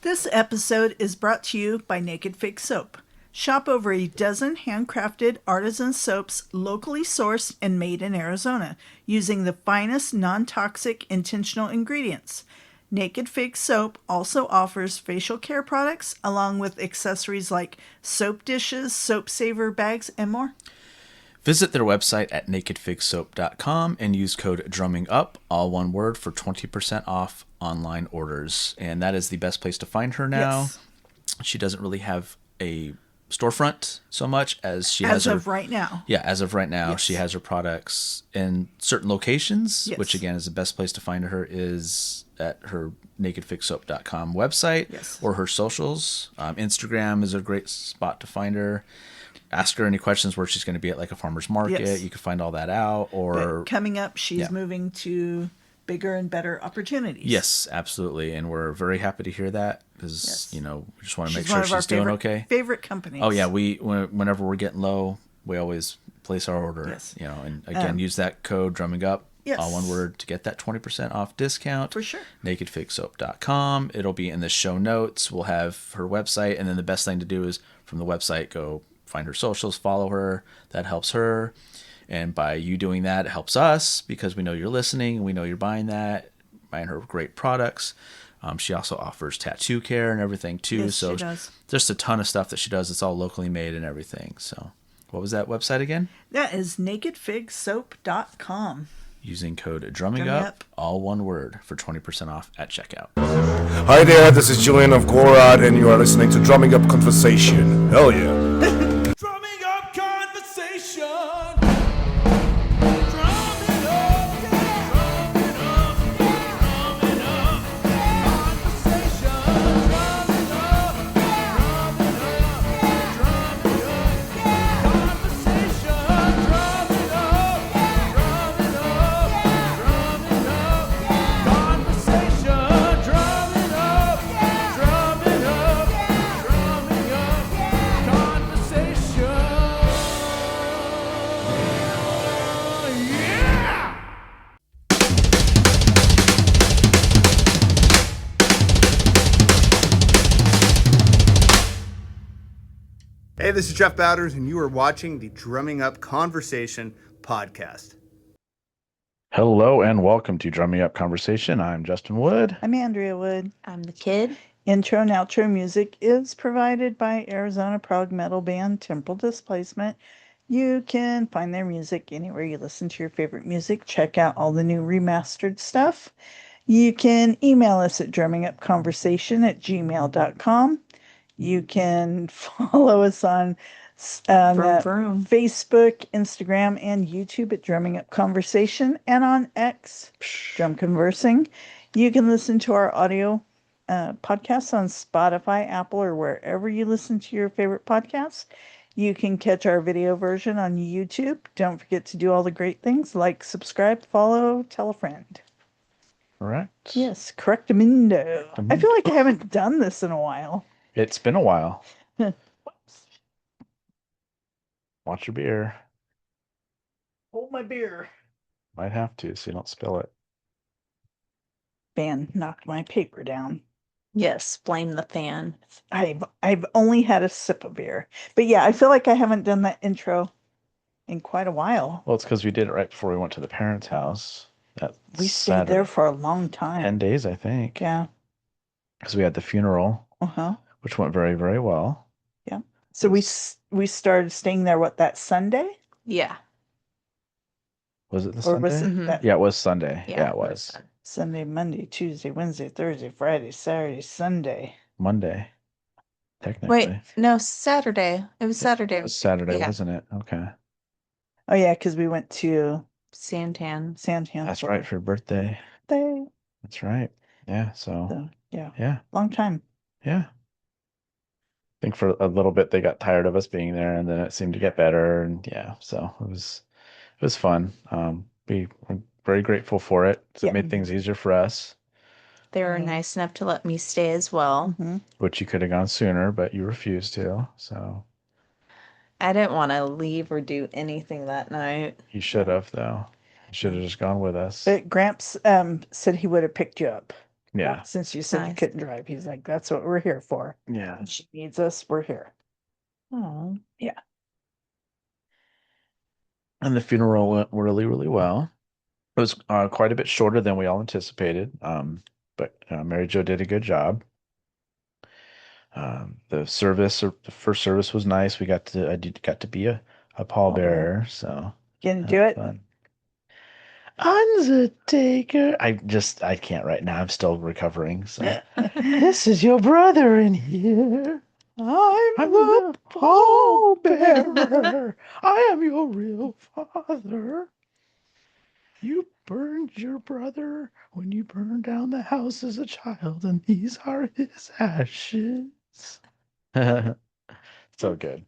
This episode is brought to you by Naked Fig Soap. Shop over a dozen handcrafted artisan soaps locally sourced and made in Arizona using the finest non-toxic intentional ingredients. Naked Fig Soap also offers facial care products along with accessories like soap dishes, soap saver bags, and more. Visit their website at nakedfigsoap.com and use code DRUMMINGUP, all one word, for 20% off online orders. And that is the best place to find her now. Yes. She doesn't really have a storefront so much as she has As of right now. Yeah, as of right now, Yes. she has her products in certain locations, Yes. which again is the best place to find her is at her nakedfigsoap.com website. Yes. Or her socials. Instagram is a great spot to find her. Ask her any questions where she's going to be at like a farmer's market. Yes. You can find all that out. Or But coming up, she's Yeah. moving to bigger and better opportunities. Yes, absolutely. And we're very happy to hear that because, Yes. we just want to She's make one sure of our she's doing favorite, okay. favorite companies. Oh, yeah. Whenever we're getting low, we always place our order. Yes. And again, use that code drumming up, Yes. all one word, to get that 20% off discount. For sure. nakedfigsoap.com. It'll be in the show notes. We'll have her website. And then the best thing to do is from the website, go find her socials, follow her. That helps her. And by you doing that, it helps us because we know you're listening and we know you're buying her great products. She also offers tattoo care and everything too. Yes, so she does. just a ton of stuff that she does. It's all locally made and everything. So what was that website again? That is nakedfigsoap.com. Using code drumming Drumming up, Up. all one word, for 20% off at checkout. Hi there, this is Julian of Gorad, and you are listening to Drumming Up Conversation. Hell yeah. Drumming up conversation. Drumming up, yeah. Drumming up, yeah. Drumming up, yeah. Conversation. Drumming up, yeah. Drumming up, yeah. Drumming up, yeah. Conversation. Drumming up, yeah. Drumming up, yeah. Drumming up, yeah. Conversation. Drumming up, yeah. Drumming up, yeah. Drumming up, yeah. Conversation. Yeah. Hey, this is Jeff Bowders, and you are watching the Drumming Up Conversation podcast. Hello and welcome to Drumming Up Conversation. I'm Justin Wood. I'm Andrea Wood. I'm the kid. Intro and outro music is provided by Arizona prog metal band Temporal Displacement. You can find their music anywhere you listen to your favorite music. Check out all the new remastered stuff. You can email us at drummingupconversation@gmail.com. You can follow us on Vroom, vroom. Facebook, Instagram, and YouTube at Drumming Up Conversation, and on X, Drum Conversing. You can listen to our audio podcasts on Spotify, Apple, or wherever you listen to your favorite podcasts. You can catch our video version on YouTube. Don't forget to do all the great things like subscribe, follow, tell a friend. Correct. Yes, correctamundo. I feel like I haven't done this in a while. It's been a while. Watch your beer. Hold my beer. Might have to so you don't spill it. Fan knocked my paper down. Yes, blame the fan. I've only had a sip of beer. But yeah, I feel like I haven't done that intro in quite a while. Well, it's because we did it right before we went to the parents' house. We stayed there for a long time. 10 days, I think. Yeah. Because we had the funeral, Uh-huh. which went very, very well. Yeah. So we started staying there, that Sunday? Yeah. Was it the Or Sunday? was it that Yeah, it was Sunday. Yeah, it was. Sunday, Monday, Tuesday, Wednesday, Thursday, Friday, Saturday, Sunday? Monday, technically. Wait, no, Saturday. It was Saturday. It was Saturday, Yeah. wasn't it? Okay. Oh yeah, because we went to Santan. Santan. That's right, for your birthday. birthday. That's right. Yeah, so, So yeah, yeah, long time. yeah. I think for a little bit they got tired of us being there, and then it seemed to get better, and yeah, so it was fun. We were very grateful for it. So Yeah. it made things easier for us, They were Mhm. nice enough to let me stay as well. Mhm. which you could have gone sooner, but you refused to. So I didn't want to leave or do anything that night. you should have, though. You should have just gone with us. But Gramps said he would have picked you up. Yeah. Since you said you Nice. couldn't drive, he's like, that's what we're here for. Yeah. If she needs us, we're here. Oh, Yeah. And the funeral went really, really well. It was quite a bit shorter than we all anticipated. But Mary Jo did a good job. The first service was nice. Got to be a pallbearer, so Can that do was it. fun. Undertaker. I can't right now. I'm still recovering. So this is your brother in here. I'm the pallbearer. I am your real father. You burned your brother when you burned down the house as a child, and these are his ashes. So good.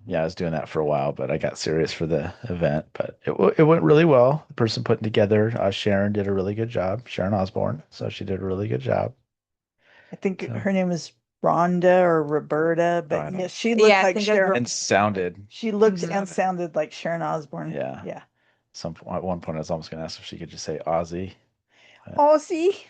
Yeah, I was doing that for a while, but I got serious for the event. But it went really well. The person putting together, Sharon, did a really good job. Sharon Osborne, so she did a really good job. I think So- her name is Rhonda or Roberta, I but don't- yeah, she looked Yeah, I like think I Sharon. And sounded. She looked Mhm. and sounded like Sharon Osbourne. Yeah. Yeah. At one point, I was almost going to ask if she could just say Ozzy. Oh, see,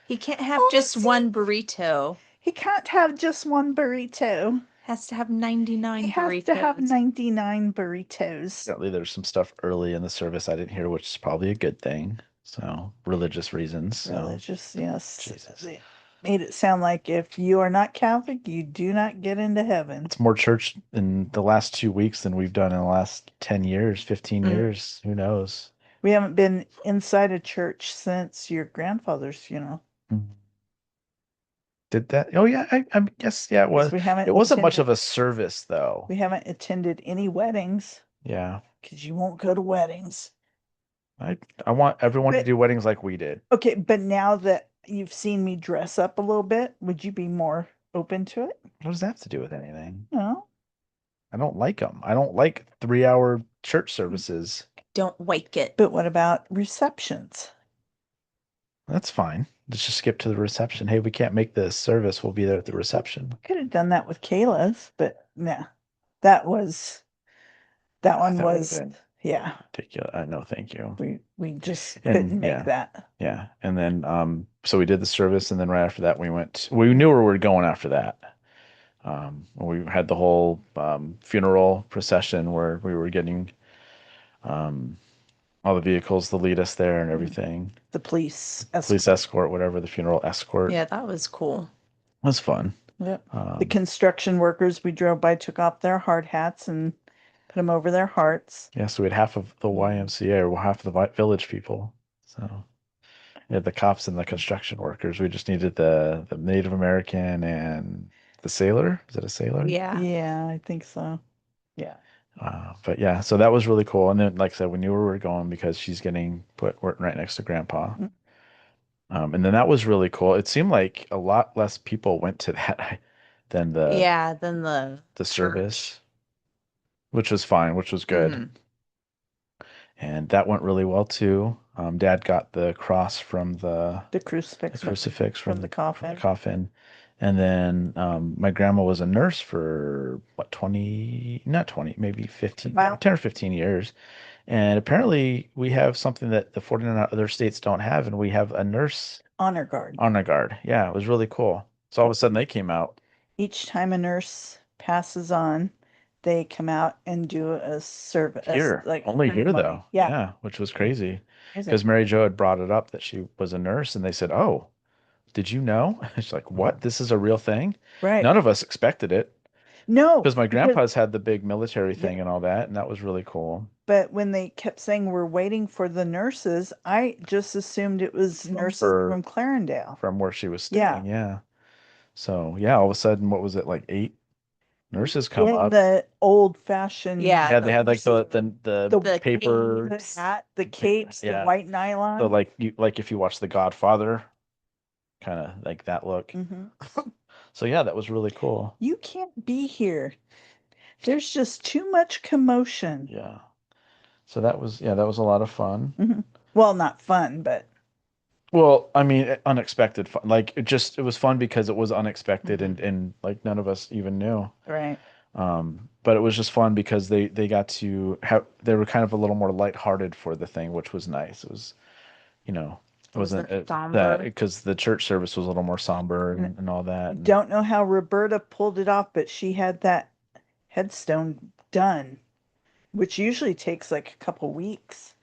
He can't have just one burrito. he can't have just one burrito. Has to have 99 He has to have burritos. 99 burritos. Apparently, there's some stuff early in the service I didn't hear, which is probably a good thing. So, religious reasons. So, Religious, yes. Jesus. They made it sound like if you are not Catholic, you do not get into heaven. It's more church in the last 2 weeks than we've done in the last 10 years, 15 Mm. years. Who knows? We haven't been inside a church since your grandfather's funeral. Did that? Oh, yeah. I guess, yeah, it was. We haven't It wasn't much attended- of a service, though. We haven't attended any weddings Yeah. because you won't go to weddings. I want everyone to But- do weddings like we did. Okay, but now that you've seen me dress up a little bit, would you be more open to it? What does that have to do with anything? No. I don't like them. I don't like 3-hour church services. Don't wake it. But what about receptions? That's fine. Let's just skip to the reception. Hey, we can't make the service. We'll be there at the reception. Could have done that with Kayla's, but nah. That one That would've was been yeah. ridiculous. No, thank you. We just And, couldn't make yeah. that. Yeah. And then so we did the service, and then right after that we knew where we were going after that. We had the whole funeral procession where we were getting all the vehicles to lead us there and everything. The police Police escort, whatever, the funeral escort. Yeah, that was cool. It was fun. Yep. Um, The construction workers we drove by took off their hard hats and put them over their hearts. Yeah, so we had half of the YMCA or half of the village people. So we had the cops and the construction workers. We just needed the Native American and the sailor. Is it a sailor? Yeah. Yeah, I think so. Yeah. But yeah, so that was really cool. And then, like I said, we knew where we were going because she's getting put right next to Grandpa. Mm. And then that was really cool. It seemed like a lot less people went to that than Yeah, then the service, which was fine, which was good. Mhm. And that went really well too. Dad got the cross from the Crucifix. crucifix from the coffin. coffin. And then my grandma was a nurse for what, 20, not 20, maybe 15, Wow. 10 or 15 years. And apparently we have something that the 49 other states don't have, and we have a nurse Honor guard. honor guard. Yeah, it was really cool. So all of a sudden they came out. Each time a nurse passes on, they come out and do a service. Here, only here ceremony. though. Yeah. Which was crazy Crazy. because Mary Jo had brought it up that she was a nurse, and they said, "Oh, did you know?" She's like, "What? This is a real thing?" Right. None of us expected it No. because my grandpa's had the big military thing and all that, and that was really cool. But when they kept saying we're waiting for the nurses, I just assumed it was nurses For- from Clarendale. From where she was Yeah. staying, yeah. So yeah, all of a sudden, what was it, like 8 nurses come In up? the old fashioned Yeah. They had like the The paper. the hat, the capes, Yeah. the white nylon. So like if you watch The Godfather, kind of like that look. Mhm. So yeah, that was really cool. You can't be here. There's just too much commotion. Yeah. So that was a lot of fun. Well, not fun, but Well, I mean, unexpected fun. Like it was fun because it was unexpected and like none of us even knew. right. But it was just fun because they got to have they were kind of a little more lighthearted for the thing, which was nice. It was, It wasn't that somber. because the church service was a little more somber and all that. And Don't know how Roberta pulled it off, but she had that headstone done, which usually takes like a couple weeks.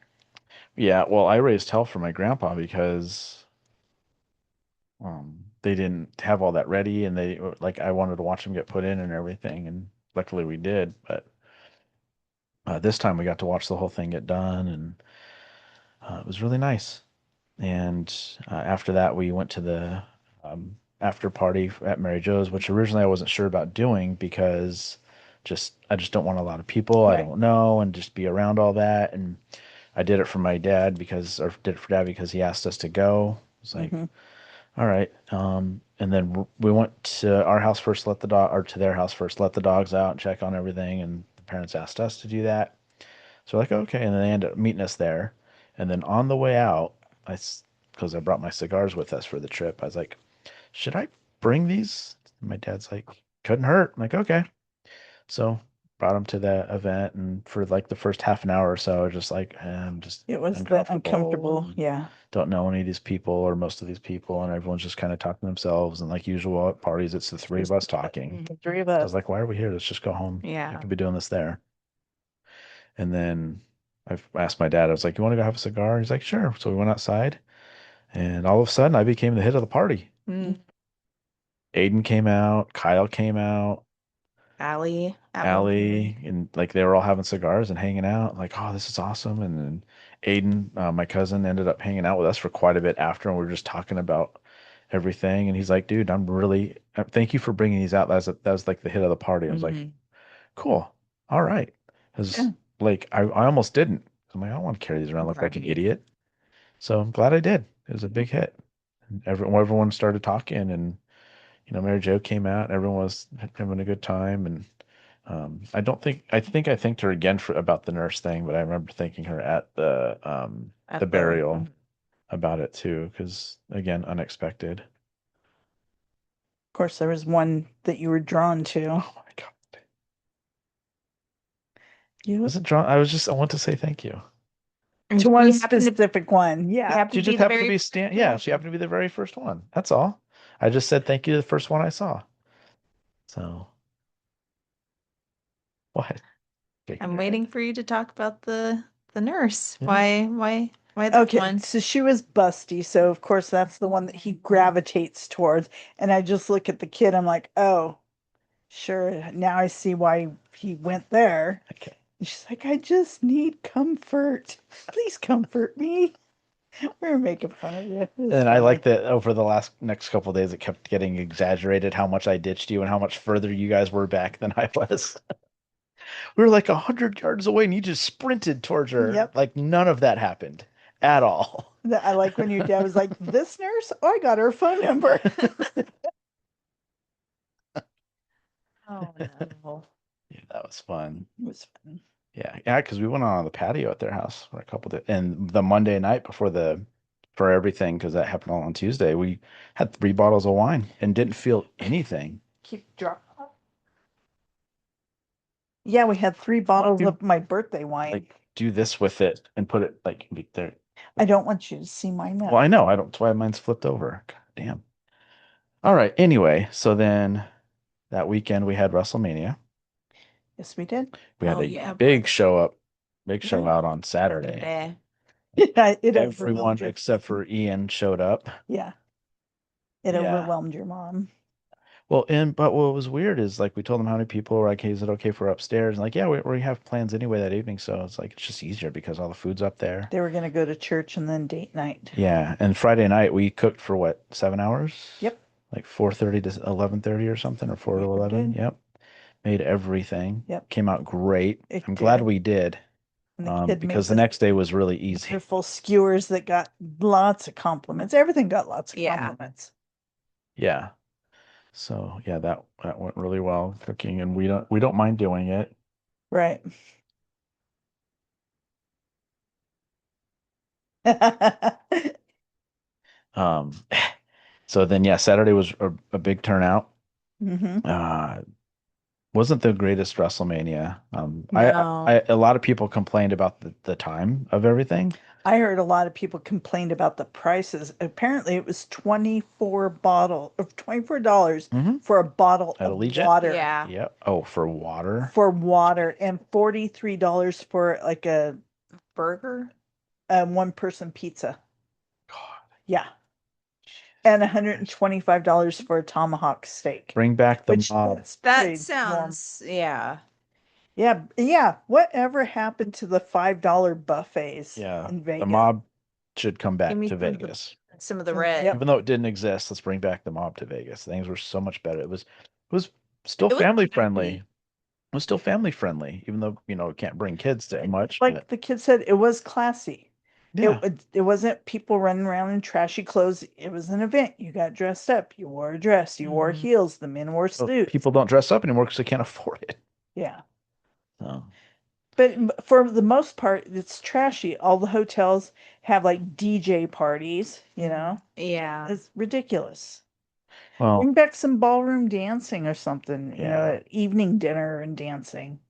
yeah, well, I raised hell for my grandpa because they didn't have all that ready, and they like I wanted to watch him get put in and everything, and luckily we did. But this time we got to watch the whole thing get done, and it was really nice. And after that, we went to the after party at Mary Joe's, which originally I wasn't sure about doing because I just don't want a lot of people I Right. don't know and just be around all that. And I did it for my dad or did it for dad because he asked us to go. It's like, Hmm. all right. And then we went to our house first, let the dog, or to their house first, let the dogs out and check on everything. And the parents asked us to do that. So we're like, okay. And then they ended up meeting us there. And then on the way out, because I brought my cigars with us for the trip, I was like, should I bring these? And my dad's like, couldn't hurt. I'm like, okay. So brought him to the event. And for like the first half an hour or so, I was just like, I'm just It was the uncomfortable. uncomfortable. Yeah. Don't know any of these people or most of these people. And everyone's just kind of talking to themselves. And like usual at parties, it's the three of us talking. The three of I us. was like, why are we here? Let's just go home. I Yeah. could be doing this there. And then I asked my dad, I was like, you want to go have a cigar? He's like, sure. So we went outside, and all of a sudden I became the hit of the party. Mm. Aiden came out, Kyle came out, Allie. at one Allie, point. and like they were all having cigars and hanging out. Like, oh, this is awesome. And then Aiden, my cousin, ended up hanging out with us for quite a bit after, and we were just talking about everything. And he's like, dude, thank you for bringing these out. That was like the hit of the party. I was like, Mhm. cool. All right. Because Yeah. like I almost didn't. I'm like, I don't want to carry these around, look like an Right. idiot. So I'm glad I did. It was a big hit. And everyone started talking, and Mary Jo came out. Everyone was having a good time, and I thanked her again for about the nurse thing, but I remember thanking her at At the the burial about it too, because again, unexpected. Of course, there was one that you were drawn to. Oh my God. You Was it drawn? I want to say thank you. And to one she happened to specific one. she Yeah. happened She to be just the happened to very be yeah, she happened to be the very first one. That's all. I just said thank you to the first one I saw. So what? Shaking I'm your head? waiting for you to talk about the nurse. Yeah. Why that Okay, one? so she was busty, so of course that's the one that he gravitates towards. And I just look at the kid, I'm like, oh, sure, now I see why he went there. Okay. And she's like, I just need comfort. Please comfort me. We were making fun of you. It was And I funny. like that over the next couple of days, it kept getting exaggerated how much I ditched you and how much further you guys were back than I was. We were like 100 yards away, and you just sprinted towards her. Yep. Like none of that happened at all. I like when your dad was like, this nurse, oh, I got her phone number. Oh no. Yeah, that was fun. It was fun. Yeah, because we went on the patio at their house for a couple days, and the Monday night for everything, because that happened all on Tuesday, we had 3 bottles of wine and didn't feel anything. Keep drop. Yeah, we had 3 bottles you- of my birthday wine. Like do this with it and put it like there. I don't want you to see my mouth. Well, I know. I don't. That's why mine's flipped over. God damn. All right. Anyway, so then that weekend we had WrestleMania. Yes, we did. We had Oh, a yeah, big brother. show out on Saturday. Eh. Yeah, it Everyone overwhelmed your, except for Ian showed up. yeah, it Yeah. overwhelmed your mom. Well, but what was weird is like we told them how many people were like, hey, is it okay if we're upstairs? And like, yeah, we have plans anyway that evening, so it's like it's just easier because all the food's up there. They were gonna go to church and then date night. Yeah, and Friday night we cooked for what, 7 hours? Yep. Like 4:30 to 11:30 or something, or 4 to We 11. did. Yep. Made everything. Yep. Came out great. It I'm glad did. we did. And the kid Because made the next day was really easy. wonderful skewers that got lots of compliments. Everything got lots of Yeah. compliments. Yeah. So yeah, that went really well cooking, and we don't mind doing it. Right. Um, so then yeah, Saturday was a big turnout. Hmm. Wasn't the greatest WrestleMania. No. A lot of people complained about the time of everything. I heard a lot of people complained about the prices. Apparently, it was $24 for a bottle At of Allegiant? water. Yeah. Yep. Oh, for water. For water, and $43 for like Burger? a one-person pizza. God. Yeah. And $125 for a tomahawk steak. Bring back the Which mob. that's That pretty warm. sounds, yeah. Yeah, yeah. Whatever happened to the $5 buffets Yeah. in Vegas? The mob should come back Give me to some of the- Vegas. Some of the red. Yep. Even though it didn't exist, let's bring back the mob to Vegas. Things were so much better. It was still It was family happy. friendly. It was still family friendly, even though, it can't bring kids to much. Like But the kid said, it was classy. yeah. It wasn't people running around in trashy clothes. It was an event. You got dressed up. You wore a dress. You wore heels. The men wore Well, suits. people don't dress up anymore because they can't afford it. Yeah. So, But for the most part, it's trashy. All the hotels have like DJ parties, Yeah. It's ridiculous. well, Bring back some ballroom dancing or something, Yeah. evening dinner and dancing.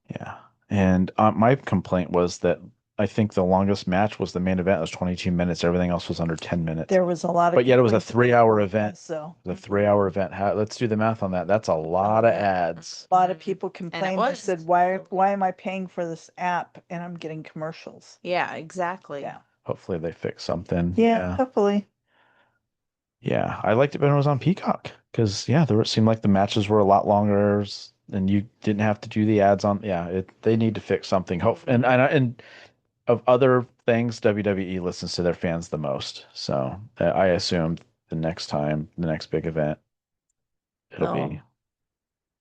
yeah. And my complaint was that I think the longest match was the main event. It was 22 minutes. Everything else was under 10 minutes. There was a lot of But yet it was a complaints about 3-hour that event. also. The 3-hour event. Let's do the math on that. That's a lot of ads. A lot of people And it complained. They was. said, "Why am I paying for this app and I'm getting commercials?" Yeah, exactly. Yeah. Hopefully they fix something. Yeah, hopefully. Yeah, I liked it when it was on Peacock because it seemed like the matches were a lot longer and you didn't have to do the ads on. Yeah, they need to fix something. Hope and of other things, WWE listens to their fans the most. So I assume the next big event, it'll be,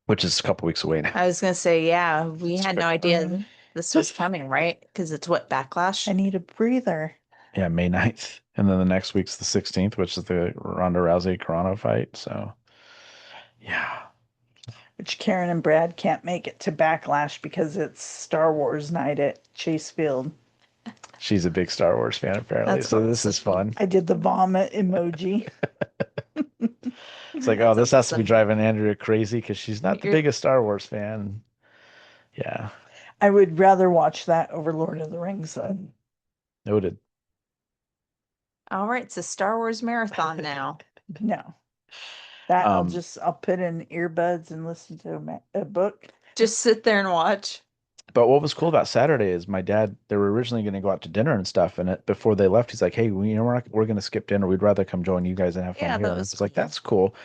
which is a couple weeks away now. I was gonna say, yeah, we had no idea Mhm. this was coming, right? Because it's what, Backlash? I need a breather. Yeah, May 9th. And then the next week's the 16th, which is the Ronda Rousey Carano fight. So yeah. Which Karen and Brad can't make it to Backlash because it's Star Wars night at Chase Field. She's a big Star Wars fan, apparently. That's So this is fun. I did the vomit emoji. It's like, That's this has to be awesome. driving Andrea crazy because she's not the You're- biggest Star Wars fan. Yeah, I would rather watch that over Lord of the Rings then. noted. All right, it's a Star Wars marathon now. No. That Um, I'll put in earbuds and listen to a book. Just sit there and watch. But what was cool about Saturday is my dad, they were originally going to go out to dinner and stuff. And before they left, he's like, hey, we're going to skip dinner. We'd rather come join you guys and have fun Yeah, here. that And I was was like, cool. that's cool.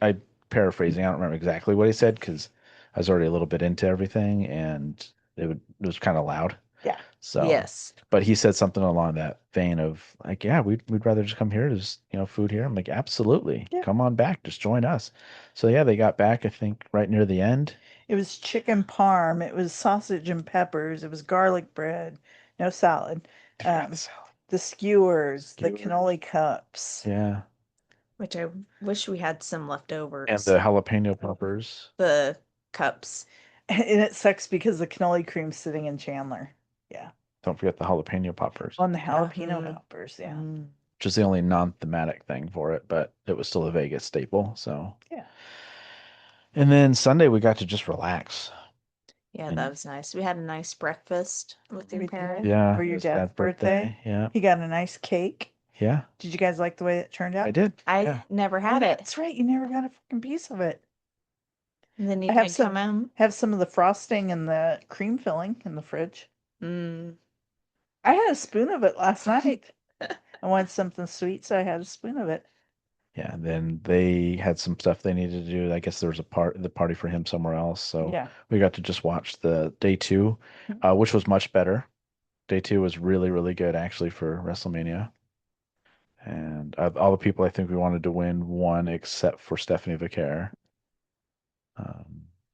I paraphrasing, I don't remember exactly what he said because I was already a little bit into everything and it was kind of loud. Yeah. So, Yes. but he said something along that vein of like, yeah, we'd rather just come here. There's, food here. I'm like, absolutely. Yeah. Come on back. Just join us. So yeah, they got back, I think, right near the end. It was chicken parm. It was sausage and peppers. It was garlic bread. No salad. The salad. The skewers, the Skewers. cannoli cups. Yeah. Which I wish we had some leftovers. And the jalapeno peppers. The cups. And it sucks because the cannoli cream's sitting in Chandler. Yeah. Don't forget the jalapeno poppers, On the jalapeno Mhm. peppers. Yeah. Mm. which is the only non-thematic thing for it, but it was still a Vegas staple. So Yeah. And then Sunday we got to just relax. Yeah, And- that was nice. We had a nice breakfast with your We did. parents. Yeah. For it your was dad's birthday? Yeah. He got a nice cake. Yeah. Did you guys like the way it turned out? I did. I Yeah. never Oh, had it. that's right. You never got a fucking piece of it. And then you I have can some- come in. Have some of the frosting and the cream filling in the fridge. Mm. I had a spoon of it last night. I wanted something sweet, so I had a spoon of it. Yeah. And then they had some stuff they needed to do. I guess there was the party for him somewhere else. So Yeah. we got to just watch the day 2, which was much better. Day 2 was really, really good actually for WrestleMania. And all the people I think we wanted to win won except for Stephanie Vicaire.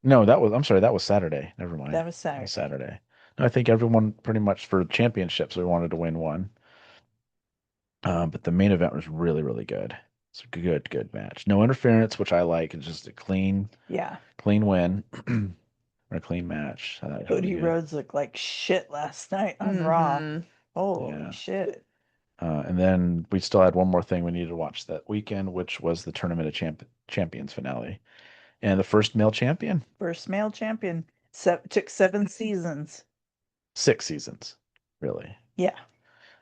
No, I'm sorry, that was Saturday. Never mind. That was That was Saturday. Saturday. No, I think everyone pretty much for championships we wanted to win one. But the main event was really, really good. It's a good match. No interference, which I like. It's just a clean Yeah. win or a clean match. I thought it was Cody really good. Rhodes looked like shit last night on Raw. Mhm. Holy Yeah. shit. And then we still had one more thing we needed to watch that weekend, which was the Tournament of Champions finale. And the first male champion, First male champion. Took 7 seasons. 6 seasons, really. Yeah.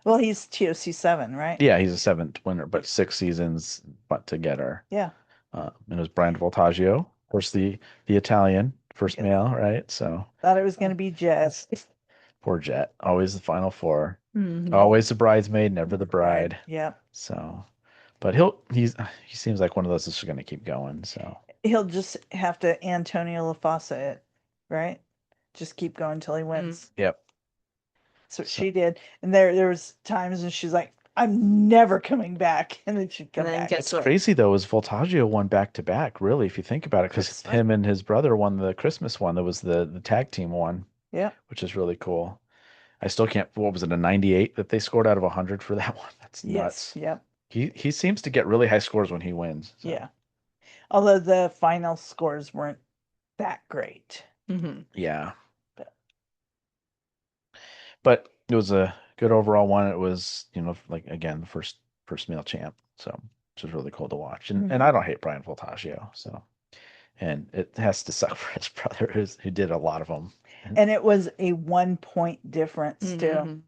Well, he's TOC7, right? Yeah, he's a 7th winner, but 6 seasons but to get her. Yeah. And it was Bryan Voltagio, of course, the Italian first Yeah. male, right? So Thought it was going to be Jess. poor Jet, always the final four, Mhm. always the bridesmaid, never the Right. bride. Yeah. So, but he seems like one of those that's going to keep going. So He'll just have to Antonio LaFossa it, right? Just keep going until he wins. yep. That's what So- she did. And there was times when she's like, I'm never coming back. And then she'd come And then back. guess It's what? crazy though, is Voltaggio won back to back, really, if you think about it, because Christmas. him and his brother won the Christmas one. That was the tag team one, Yeah. which is really cool. I still can't. What was it, a 98 that they scored out of 100 for that one? That's Yes. nuts. Yep. He seems to get really high scores when he wins. So. Yeah. Although the final scores weren't that great. Mhm. Yeah. But- But it was a good overall one. It was, like again, the first male champ. So which was really cool to watch. And I don't hate Bryan Voltagio. So and it has to suck for his brother who did a lot of them. And it was a 1 point difference too Mhm.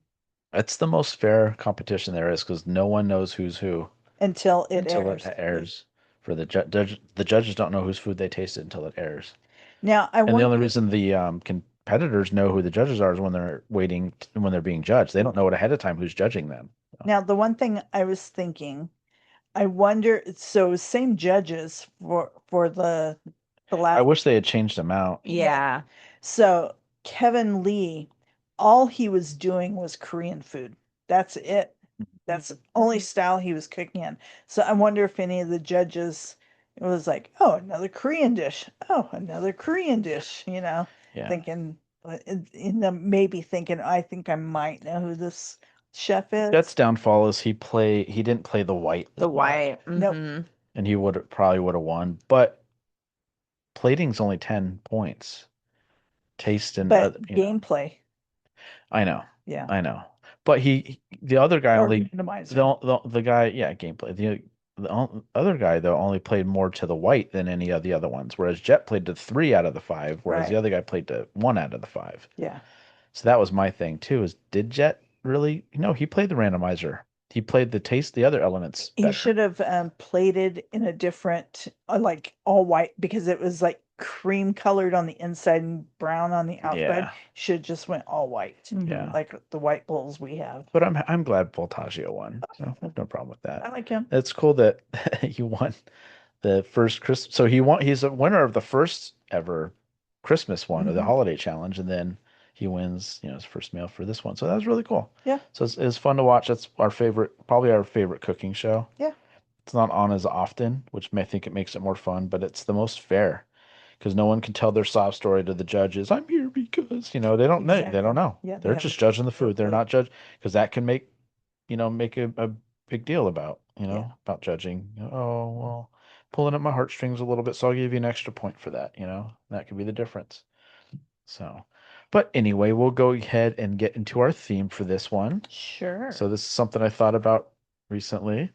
It's the most fair competition there is because no one knows who's who until it until airs. it airs. For the judge, the judges don't know whose food they tasted until it airs. Now I And the only wonder. reason the competitors know who the judges are is when they're when they're being judged. They don't know it ahead of time who's judging them. Now the one thing I was thinking, I wonder. So same judges for the last. I wish they had changed them out. Yeah. So Kevin Lee, all he was doing was Korean food. That's it. That's the only style he was cooking in. So I wonder if any of the judges it was like, oh, another Korean dish. Oh, another Korean dish. Yeah. Thinking in the maybe thinking, I think I might know who this chef is. Jet's downfall is he didn't play the white, The white. Nope. Mhm. and he probably would have won. But plating's only 10 points. Taste and But gameplay, I know. yeah. I know. But the other guy Or only randomizer. the guy, yeah, gameplay. Other guy though only played more to the white than any of the other ones, whereas Jet played to 3 out of the 5, whereas Right. the other guy played to 1 out of the 5. Yeah. So that was my thing too. Is did Jet really? No, he played the randomizer. He played the other elements He better. should have plated in a different, like all white, because it was like cream colored on the inside and brown on the outside. Yeah. Should just went all white, Yeah. like the white bowls we have. But I'm glad Voltaggio won. So I have no problem with I that. like him. It's cool that he won the first Christmas. So he's a winner of the first ever Christmas one or the Mhm. holiday challenge, and then he wins, his first meal for this one. So that was really cool. Yeah. So it's fun to watch. That's probably our favorite cooking show. Yeah. It's not on as often, which may think it makes it more fun, but it's the most fair because no one can tell their sob story to the judges. I'm here because, they don't know. They Exactly. don't know. Yeah, they They're have just no judging the food. They're clue. not judge because that can make a big deal about, Yeah. about judging. Oh, well, pulling at my heartstrings a little bit, so I'll give you an extra point for that, That could be the difference. So, but anyway, we'll go ahead and get into our theme for this one. Sure. So this is something I thought about recently,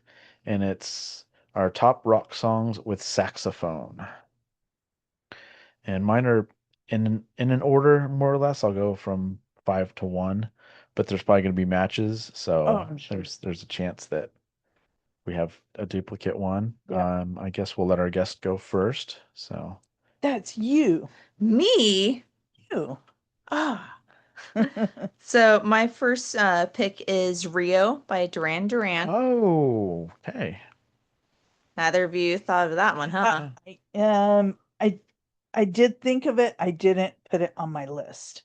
and it's our top rock songs with saxophone. And mine are in an order more or less. I'll go from 5 to 1, but there's probably going to be matches, so I'm sure. there's a chance that we have a duplicate one. Yeah. I guess we'll let our guest go first. So That's you. Me? You. Ah. So my first pick is Rio by Duran Duran. oh, hey, Neither of you thought of that one, huh? I did think of it. I didn't put it on my list.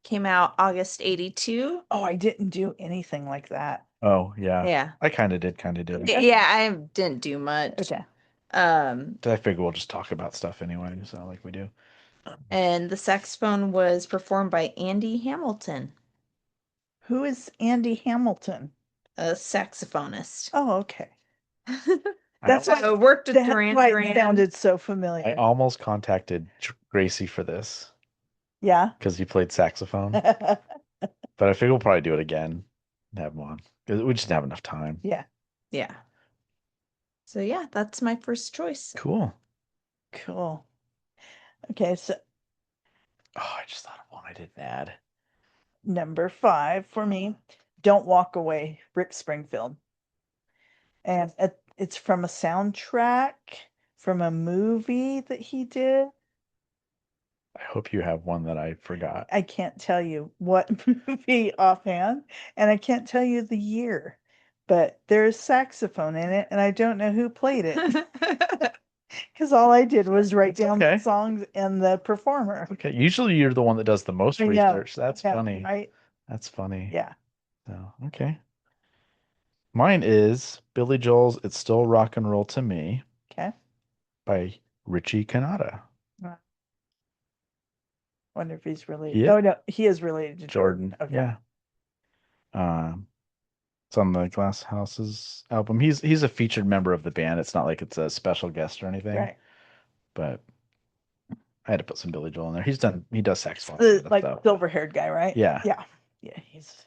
Came out August 82. Oh, I didn't do anything like that. oh yeah, Yeah. I kind of did. Yeah, I didn't do much. Okay. I figure we'll just talk about stuff anyway, so like we do. And the saxophone was performed by Andy Hamilton, Who is Andy Hamilton? a saxophonist. Oh, okay. I That's almost- why Worked with that's Duran why it Duran. sounded so I familiar. almost contacted Gracie for this Yeah. because he played saxophone, but I figure we'll probably do it again and have him on because we just didn't have enough time. Yeah. Yeah. So yeah, that's my first choice. Cool. Cool. Okay, so Oh, I just thought of one I didn't add. number 5 for me, Don't Walk Away, Rick Springfield. And it's from a soundtrack from a movie that he did. I hope you have one that I forgot. I can't tell you what movie offhand, and I can't tell you the year, but there's saxophone in it, and I don't know who played it because all I did was write down the okay. songs and the performer. Okay. Usually you're the one that does the most I know. research. That's Yeah, funny. right? That's funny. Yeah. So, okay. Mine is Billy Joel's It's Still Rock and Roll to Me Okay. by Richie Kanata. Wonder if he's related. Yep. Oh no, he is related to Jordan. Okay. Yeah. It's on the Glass Houses album. He's a featured member of the band. It's not like it's a special guest or anything. Right. But I had to put some Billy Joel in there. He does saxophone The like stuff. silver-haired guy, right? Yeah. Yeah. Yeah, he's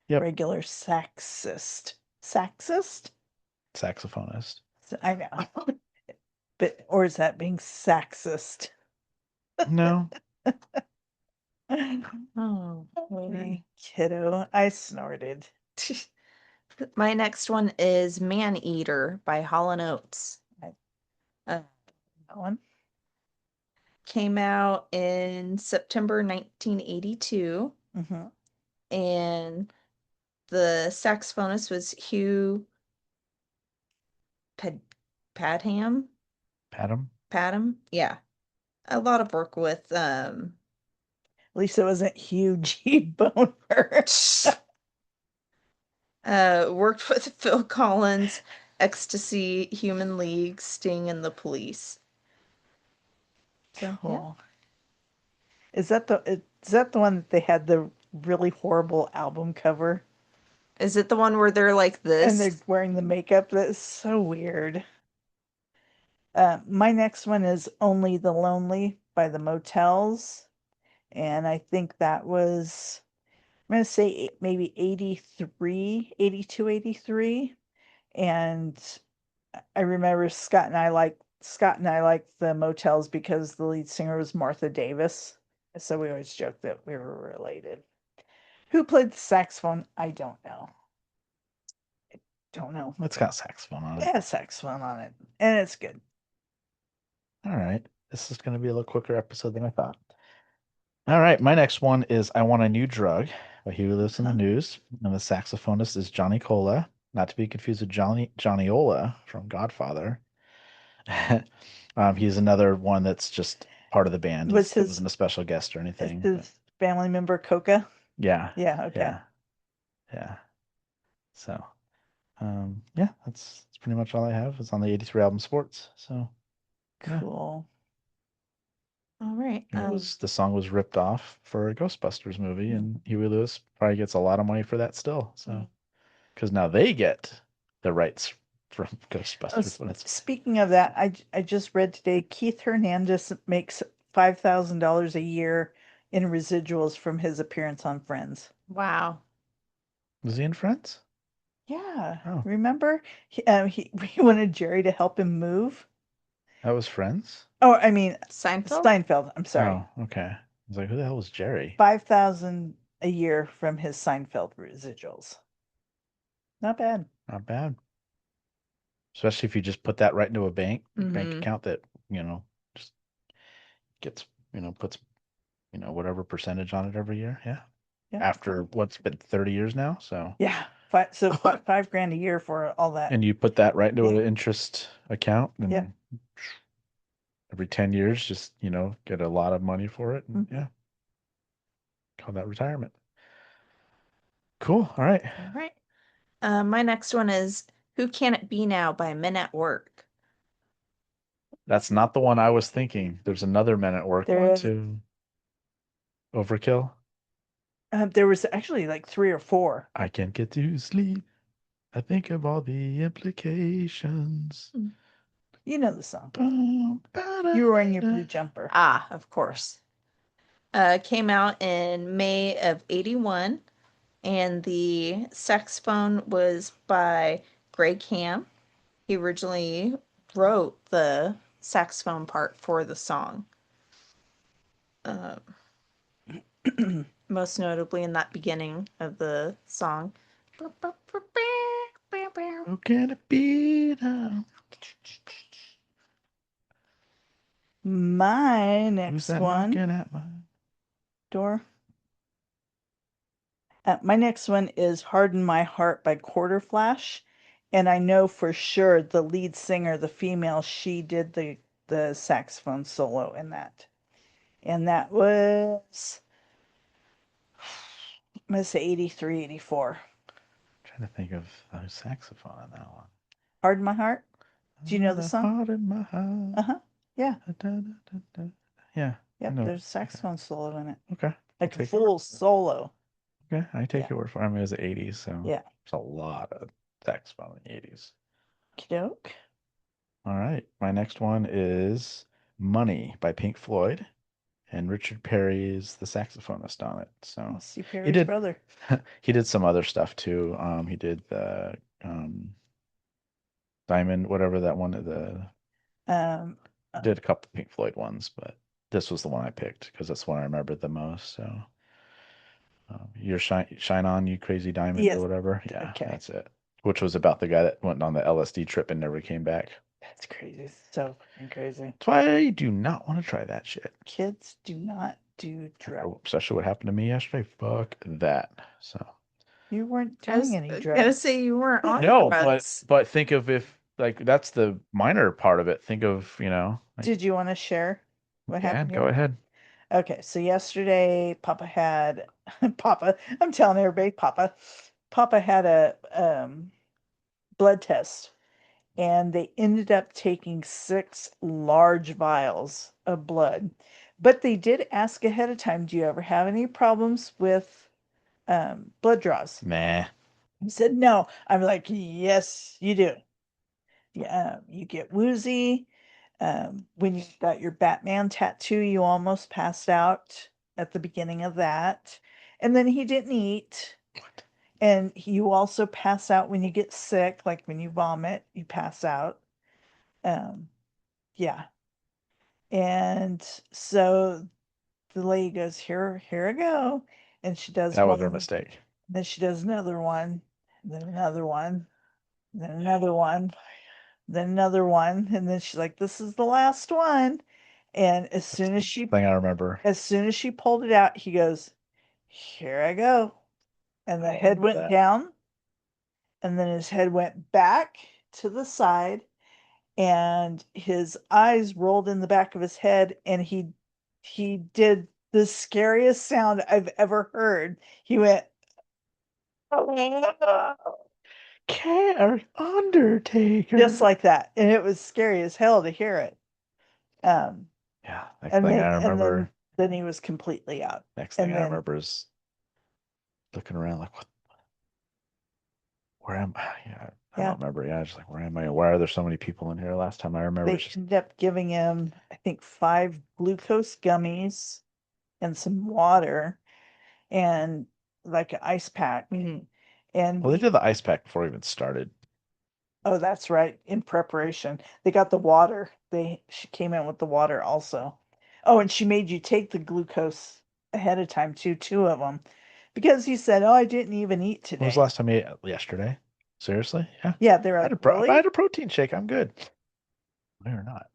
Yep. regular saxist. Saxist? Saxophonist. I know. But or is that being sexist? No. Oh, Hey, kiddo, I snorted. my next one is Man Eater by Hall & Oates. I- Uh, That one. came out in September 1982, Mm-hmm. and the saxophonist was Hugh Padham. Padam. Yeah. A lot of work with At least it wasn't huge boner. worked with Phil Collins, Ecstasy, Human League, Sting, and the Police. So, yeah. Cool. Is that the one that they had the really horrible album cover Is it the one where they're like and they're this? wearing the makeup? That's so weird. My next one is Only the Lonely by the Motels. And I think that was, I'm going to say maybe 83, 82, 83. And I remember Scott and I liked the Motels because the lead singer was Martha Davis. So we always joked that we were related. Who played the saxophone? I don't know. Don't know. It's got saxophone on It it. has saxophone on it, and it's good. All right. This is going to be a little quicker episode than I thought. All right. My next one is I Want a New Drug by Huey Lewis and the News. And the saxophonist is Johnny Cola, not to be confused with Johnny Ola from Godfather. He's another one that's just part of the band. Was He his wasn't a special guest or is anything. his family member Coca? Yeah. Yeah, okay. Yeah. Yeah. So, yeah, that's pretty much all I have. It's on the 83 album Sports. So, yeah. Cool. All right. The song was ripped off for a Ghostbusters movie, and Huey Lewis probably gets a lot of money for that still. So, because now they get the rights from Ghostbusters when it's Speaking of that, I just read today Keith Hernandez makes $5,000 a year in residuals from his appearance on Friends. Wow. was he in Friends? Yeah. Oh. Remember? He he wanted Jerry to help him move. That was Friends. Oh, I mean Seinfeld? Seinfeld. I'm sorry. Oh, okay. I was like, who the hell was Jerry? 5,000 a year from his Seinfeld residuals. Not bad. Not bad. Especially if you just put that right into a bank Mhm. account that just gets puts whatever percentage on it every year. Yeah. Yeah. After what's been 30 years now, so. Yeah. So $5,000 a year for all that. And you put that right into an interest account, and Yeah. every 10 years, just get a lot of money for it, and yeah, call that retirement. Cool. All right. All right. My next one is Who Can It Be Now by Men at Work. That's not the one I was thinking. There's another Men at Work There one is. too. Overkill. There was actually like 3 or 4. I can't get to sleep. I think of all the implications. You know the song. You were wearing your blue jumper. Ah, of course. Came out in May of 81, and the saxophone was by Greg Ham. He originally wrote the saxophone part for the song. most notably in that beginning of the song. Who can it be now? My Who's next that one knocking at my door. My next one is Harden My Heart by Quarter Flash. And I know for sure the lead singer, the female, she did the saxophone solo in that. And that was, I'm going to say 83, 84. trying to think of the saxophone on that one. Harden My Heart? Do you know the The song? heart in my heart. Uh-huh. Yeah. Yeah. I Yep. know There's a it. saxophone solo in it. Okay. Like a full solo. Okay. I take Yeah. your word for it. I mean, it was the 80s, so Yeah. there's a lot of saxophone in the 80s. Kidoke. All right. My next one is Money by Pink Floyd. And Richard Perry is the saxophonist on it. So Steve he Perry's did brother. he did some other stuff too. He did the Diamond, whatever that one, the Um, did a couple Pink Floyd ones, but this was the one I picked because that's the one I remembered the most. So your shine on you crazy diamond yes. or whatever. Yeah, Okay. that's it. Which was about the guy that went on the LSD trip and never came back. That's crazy. So fucking crazy. That's why I do not want to try that shit. Kids do not do drugs. Especially what happened to me yesterday. Fuck that. So You weren't I was doing any gonna drugs. say you weren't on no, drugs. but think of if like that's the minor part of it. Think of like, Did you want to share what yeah, happened? go ahead. Okay, so yesterday Papa had Papa, I'm telling everybody, Papa had a blood test and they ended up taking 6 large vials of blood. But they did ask ahead of time, do you ever have any problems with blood draws? Nah. He said no. I'm like, yes, you do. Yeah, you get woozy. When you got your Batman tattoo, you almost passed out at the beginning of that. And then he didn't eat. And you also pass out when you get sick, like when you vomit, you pass out. Um, yeah. And so the lady goes, here I go. And she does That was her one, mistake. then she does another one, then another one, then another one, then another one. And then she's like, this is the last one. And Thing I remember. as soon as she pulled it out, he goes, here I go. And the I head remember went that. down, and then his head went back to the side, and his eyes rolled in the back of his head, and he did the scariest sound I've ever heard. He went, Care Undertaker. just like that. And it was scary as hell to hear it. Um, Yeah. Next and thing then I remember. then he was completely out. Next And thing I then remember is looking around like, what? Where am I? Yeah, I yeah, don't remember. Yeah, just like, where am I? Why are there so many people in here? Last time I remember, they it's just ended up giving him, I think, 5 glucose gummies and some water and like an ice pack. And well, they did the ice pack before it even started. oh, that's right, in preparation. They got the water. She came in with the water also. Oh, and she made you take the glucose ahead of time too, 2 of them. Because he said, "Oh, I didn't even eat When was today." the last time you ate? Yesterday? Seriously? Yeah. Yeah, they were I like, had I "Really?" had a protein shake. I'm good. Believe it or not.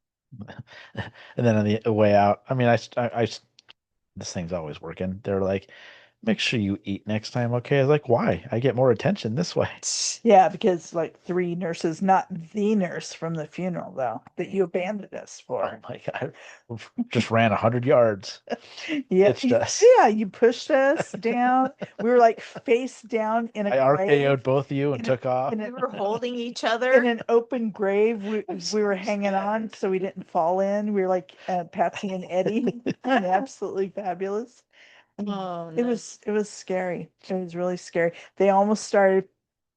And then on the way out, I mean, this thing's always working. They're like, make sure you eat next time, okay? I was like, why? I get more attention this way. Yeah, because like 3 nurses, not the nurse from the funeral though, that you abandoned us Oh for. my God. Just ran 100 yards. Yeah, Ditched us. yeah, you pushed us down. We were like face down in a I RKO'd grave, both of you and in took off. in We an were holding each in other. an open grave. I'm We were so hanging on sad. so we didn't fall in. We were like Patsy and Eddie, and absolutely fabulous. Oh It no. was scary. It was really scary. They almost started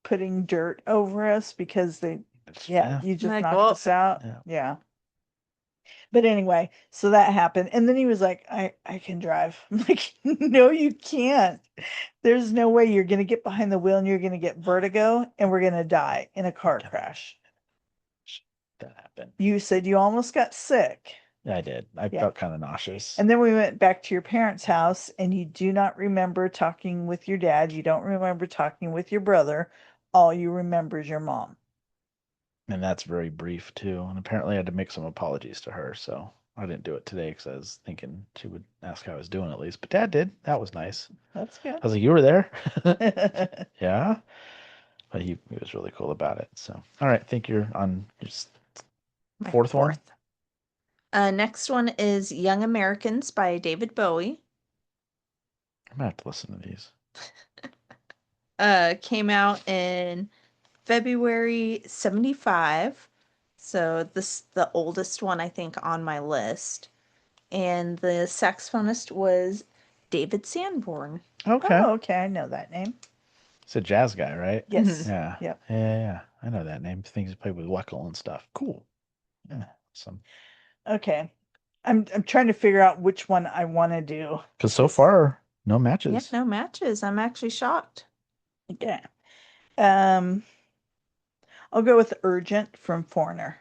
putting dirt over us because Yeah. you just Like, knocked well, us out. Yeah. Yeah. But anyway, so that happened. And then he was like, I can drive. I'm like, no, you can't. There's no way you're gonna get behind the wheel and you're gonna get vertigo and we're gonna die in a car crash. That happened. You said you almost got sick. I did. I Yeah. felt kind of nauseous. And then we went back to your parents' house, and you do not remember talking with your dad. You don't remember talking with your brother. All you remember is your mom. And that's very brief too. And apparently, I had to make some apologies to her. So I didn't do it today because I was thinking she would ask how I was doing at least. But Dad did. That was nice. That's I good. was like, "You were there?" Yeah. But he was really cool about it. So, all right. I think you're on your My fourth one. Next one is Young Americans by David Bowie. I'm gonna have to listen to these. Came out in February 75. So this the oldest one I think on my list. And the saxophonist was David Sanborn. Okay. Oh, okay. I know that name. It's a jazz guy, right? Yes. Yeah. Yep. Yeah. I know that name. Things he played with Weckl and stuff. Cool. Yeah. Awesome. Okay. I'm trying to figure out which one I want to do. Because so far, no Yeah, matches. no matches. I'm actually shocked. Okay. I'll go with Urgent from Foreigner.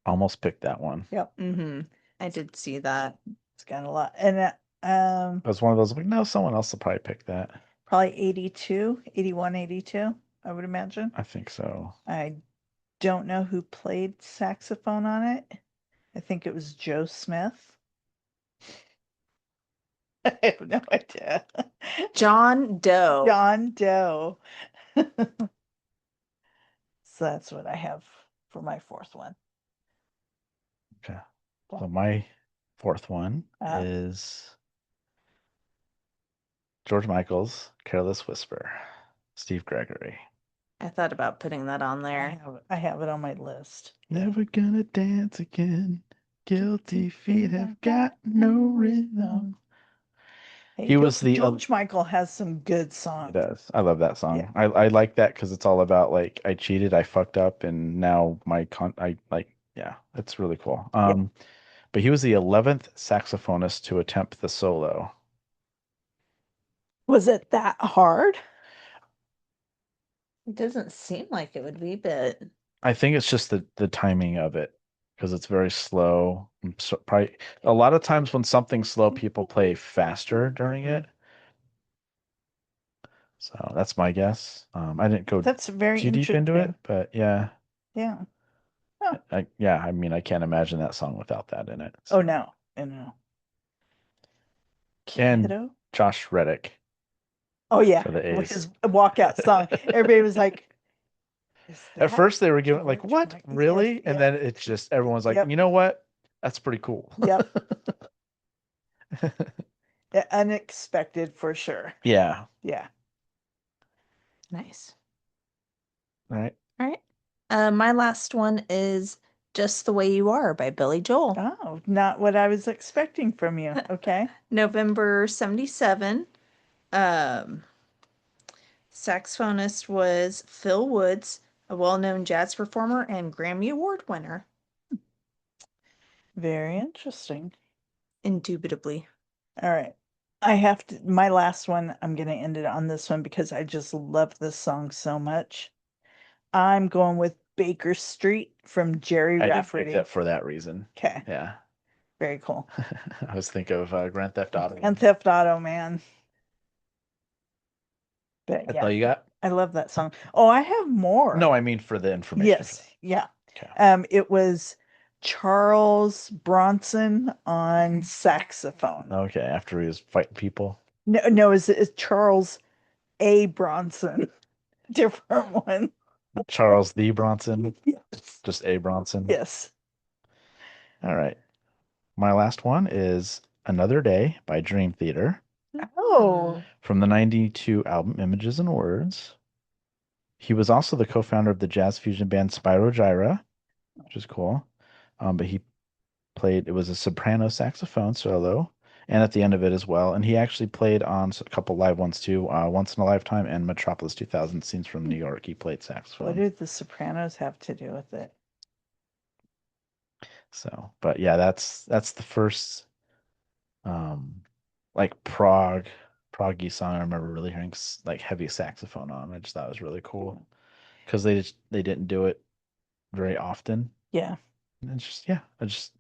Almost picked that one. Yep. Mm-hmm. I did see that. It's got a lot. And It was one of those like, no, someone else will probably pick that. probably 82, 81, 82, I would imagine. I think so. I don't know who played saxophone on it. I think it was Joe Smith. I have no idea. John Doe. John Doe. So that's what I have for my fourth one. Okay. Yeah. So my fourth one is George Michael's Careless Whisper, Steve Gregory. I thought about putting that on there. I have it on my list. Never gonna dance again. Guilty feet have got no rhythm. Hey, He was the George Michael has some good songs. He does. I love that song. Yeah. I like that because it's all about like I cheated, I fucked up, and now I like it's really cool. But he was the 11th saxophonist to attempt the solo. Was it that hard? It doesn't seem like it would be, but I think it's just the timing of it because it's very slow. So probably a lot of times when something's slow, people play faster during it. So that's my guess. I didn't go That's very too deep into it, but yeah. Yeah. I mean, I can't imagine that song without that in it. Oh no. No. And Kiddo? Josh Reddick. Oh yeah. For the A's. His walkout song. Everybody was like, At first they were giving like, what? George Michael? Really? Yes, And yeah. then it's just everyone's like, Yep. you know what? That's pretty cool. Yep. Yeah, unexpected for sure. Yeah. Yeah. nice. All right. All right. My last one is Just the Way You Are by Billy Joel. Oh, not what I was expecting from you. Okay. November 77. Saxophonist was Phil Woods, a well-known jazz performer and Grammy Award winner. Very interesting. Indubitably. All right. I have to, my last one, I'm going to end it on this one because I just love this song so much. I'm going with Baker Street from Jerry I did pick Rafferty. that for that reason. Okay. Yeah. Very cool. I was thinking of Grand Theft Auto. And Theft Auto, man. But That's yeah, all you got? I love that song. Oh, I have more. No, I mean for the information. Yes. Yeah. Okay. It was Charles Bronson on saxophone. Okay. After he was fighting people. No, it's Charles A. Bronson. Different one. Charles the Bronson. Yes. Just A. Bronson. Yes. All right. My last one is Another Day by Dream Theater. Oh. From the 92 album Images and Words. He was also the co-founder of the jazz fusion band Spyro Gyra, which is cool. But he played, it was a soprano saxophone solo, and at the end of it as well. And he actually played on a couple live ones too, Once in a Lifetime and Metropolis 2000 Scenes from New York. He played saxophone. What did the Sopranos have to do with it? So, but yeah, that's the first like proggy song I remember really hearing like heavy saxophone on. I just thought it was really cool because they didn't do it very often. Yeah. And it's just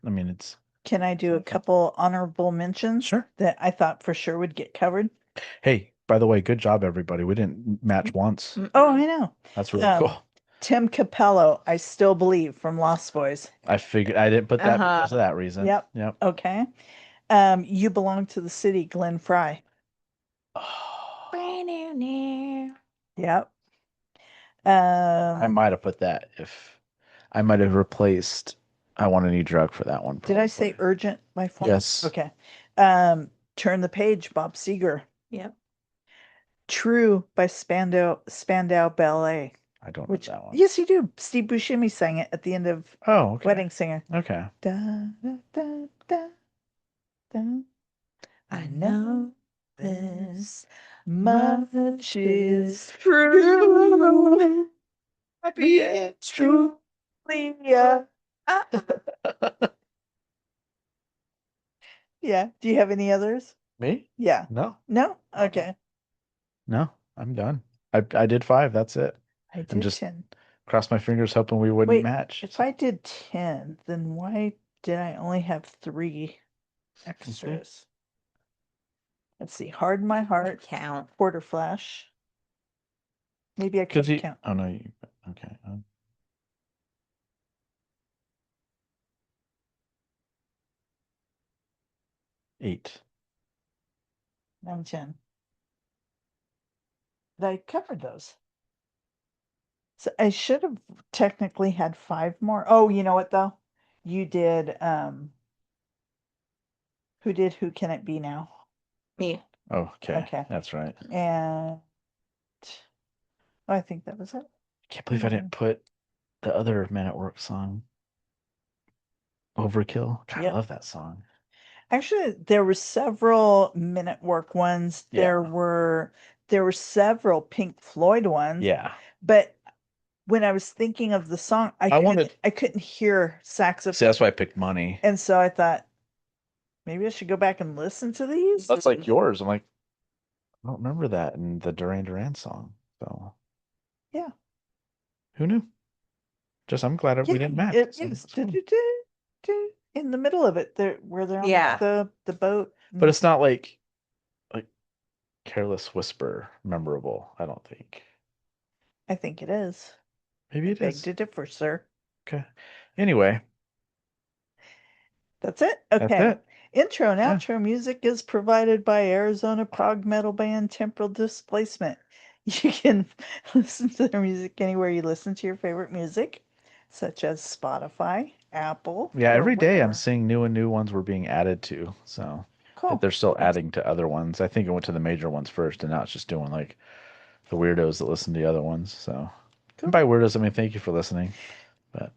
I mean it's Can I do a couple honorable mentions Sure. that I thought for sure would get covered? Hey, by the way, good job, everybody. We didn't match once. Oh, I know. That's really Um, cool. Tim Capello, I Still Believe from Lost Boys. I figured I didn't put that Uh-huh. because of that reason. Yep. Yep. Okay. You Belong to the City, Glenn Fry. Yep. I Um, might have put that if I might have replaced I Want a New Drug for that one. did I say probably. Urgent by Flo? Yes. Okay. Turn the Page, Bob Seger. Yep. True by Spandau Ballet. I don't know Which, that one. yes, you do. Steve Buscemi sang it at the end of Oh, okay. Wedding Singer. Okay. Da, da, da, da, da. I know this much is true. Maybe it's true. Yeah. Yeah. Do you have any others? Me? Yeah. No. No? Okay. No. I'm done. I did 5. That's it. I And did just 10. cross my fingers hoping we wouldn't Wait, match. if I did 10, then why did I only have 3 extras? Let's see. Hard in My Heart, Count. Quarter Flash. Maybe I Because can't you count. oh no, you okay. 8. I'm 10. But I covered those. So I should have technically had 5 more. Oh, you know what though? You did who did Who Can It Be Now? Me. Oh, okay. Okay. That's right. And I think that was it. I can't believe I didn't put the other Men at Work song. Overkill. God, Yep. I love that song. Actually, there were several Men at Work ones. Yeah. There were several Pink Floyd ones. Yeah. But when I was thinking of the song, I couldn't hear saxophone. See, that's why I picked Money. And so I thought maybe I should go back and listen to these. That's like yours. I'm like, I don't remember that in the Duran Duran song. So Yeah. who knew? Just I'm glad we didn't match. It So is it's cool. in the middle of it, there where they're on Yeah. the boat. But it's not like Careless Whisper memorable, I don't think. I think it is. Maybe it Beg is. to differ, sir. Okay. Anyway, That's it? that's Okay. it. Intro and Yeah. outro music is provided by Arizona prog metal band Temporal Displacement. You can listen to their music anywhere you listen to your favorite music, such as Spotify, Apple. Yeah, or every day I'm wherever. seeing new ones were being added to. So Cool. they're still adding to other ones. I think it went to the major ones first, and now it's just doing like the weirdos that listen to the other ones. So and by weirdos, I mean thank you for listening. But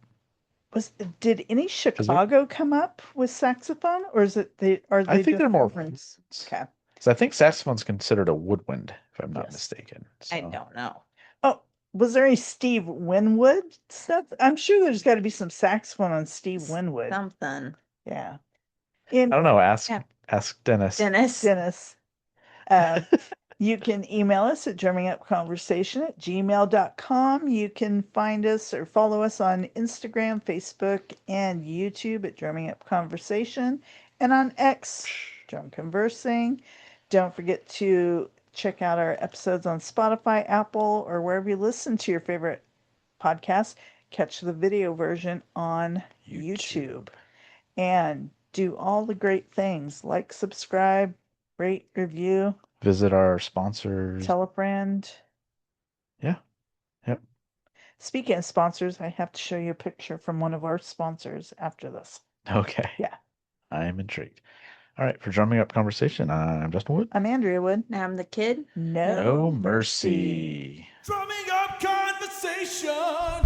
Did any Chicago come up with saxophone, or is it are they I think just they're more reference? Okay. So I think saxophone's considered a woodwind, if I'm not Yes. mistaken. I So don't know. Oh, was there any Steve Winwood stuff? I'm sure there's got to be some saxophone on Steve Winwood. Something. Yeah. I don't know. Ask Yeah. Dennis. Dennis. You can email us at drummingupconversation@gmail.com. You can find us or follow us on Instagram, Facebook, and YouTube at Drumming Up Conversation, and on X, Drum Conversing. Don't forget to check out our episodes on Spotify, Apple, or wherever you listen to your favorite podcasts. Catch the video version on YouTube. And do all the great things like subscribe, rate, review, Visit our sponsors. tell a friend. Yeah. Yep. Speaking of sponsors, I have to show you a picture from one of our sponsors after this. Okay. Yeah. I am intrigued. All right. For Drumming Up Conversation, I'm Justin Wood. I'm Andrea Wood. Now I'm the kid. No No mercy. Drumming up conversation.